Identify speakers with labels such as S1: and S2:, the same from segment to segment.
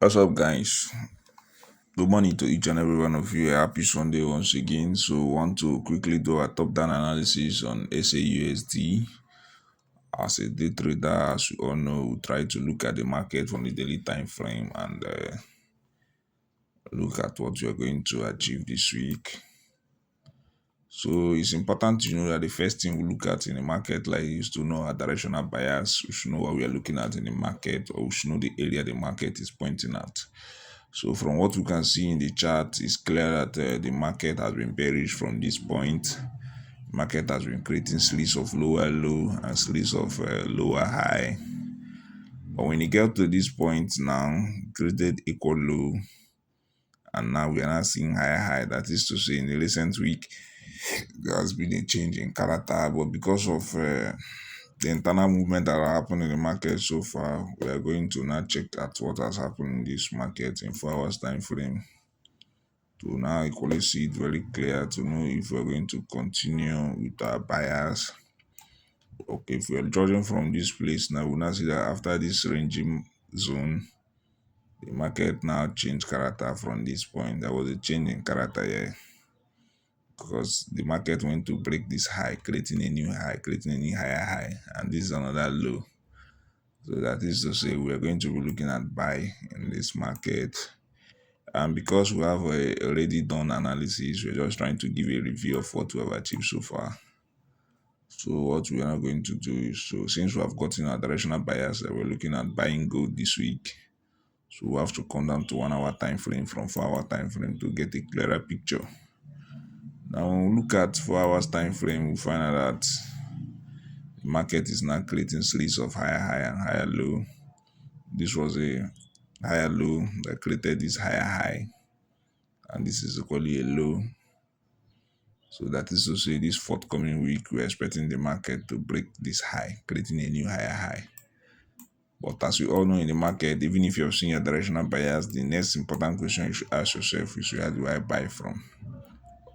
S1: What's up, guys? Good morning to each and every one of you. Happy Sunday once again. So, want to quickly do a top-down analysis on SAUSD. As a day trader, as you all know, we try to look at the market from the daily time frame and look at what we are going to achieve this week. So, it's important to know that the first thing we look at in the market like is to know our directional bias. We should know what we are looking at in the market, or we should know the area the market is pointing at. So from what we can see in the chart, it's clear that the market has been bearish from this point. Market has been creating sleeves of lower low and sleeves of lower high. But when you get to this point now, created equal low, and now we are now seeing higher high. That is to say, in the recent week, there has been a change in character, but because of the internal movement that are happening in the market so far, we are going to now check at what has happened in this market in 4 hours time frame to now equally see it very clear to know if we're going to continue with our bias. Okay, if we are judging from this place now, we'll now see that after this ranging zone, the market now changed character from this point. There was a change in character here because the market went to break this high, creating a new high, creating a new higher high, and this is another low. So that is to say, we are going to be looking at buy in this market. And because we have already done analysis, we're just trying to give a review of what we have achieved so far. So what we are now going to do is, so since we have gotten our directional bias, we're looking at buying gold this week. So we have to come down to 1 hour time frame from 4 hour time frame to get a clearer picture. Now when we look at 4 hours time frame, we find out that the market is now creating sleeves of higher high and higher low. This was a higher low that created this higher high, and this is equally a low. So that is to say, this forthcoming week, we're expecting the market to break this high, creating a new higher high. But as we all know in the market, even if you're seeing your directional bias, the next important question you should ask yourself is, where do I buy from?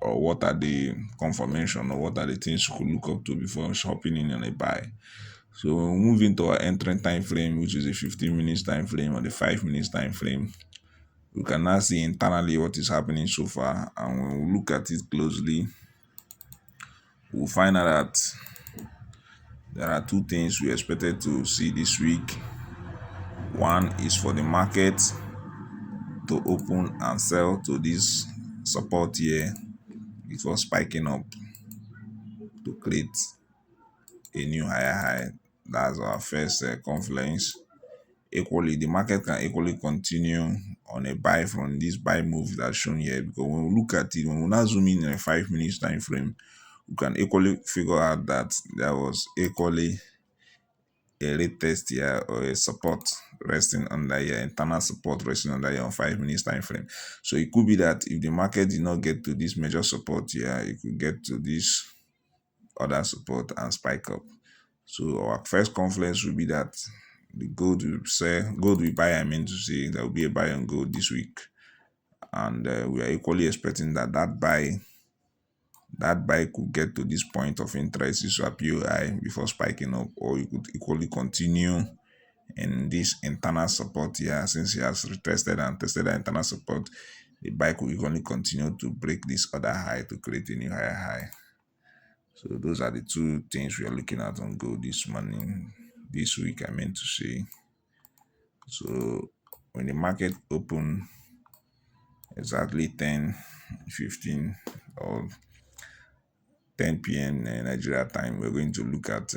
S1: Or what are the confirmation, or what are the things you could look up to before shopping in on a buy? So when we move into our entering time frame, which is a 15 minutes time frame or the 5 minutes time frame, we can now see internally what is happening so far. And when we look at it closely, we'll find out that there are two things we expected to see this week. One is for the market to open and sell to this support here before spiking up to create a new higher high. That's our first confluence. Equally, the market can equally continue on a buy from this buy move that's shown here, because when we look at it, when we now zoom in a 5 minutes time frame, we can equally figure out that there was equally a retest here, or a support resting under here, internal support resting under here on 5 minutes time frame. So it could be that if the market did not get to this major support here, it could get to this other support and spike up. So our first confluence will be that the gold will buy, I mean to say, there will be a buy on gold this week, and we are equally expecting that buy could get to this point of interest, is a POI, before spiking up, or you could equally continue in this internal support here. Since it has retested and tested the internal support, the buy could equally continue to break this other high to create a new higher high. So those are the two things we are looking at on gold this morning, this week, I meant to say. So when the market open exactly 10:15 or 10 p.m. Nigeria time, we're going to look at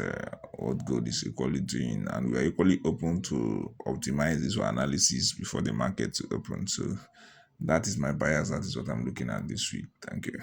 S1: what gold is equally doing, and we are equally open to optimize this analysis before the market to open. So that is my bias. That is what I'm looking at this week. Thank you.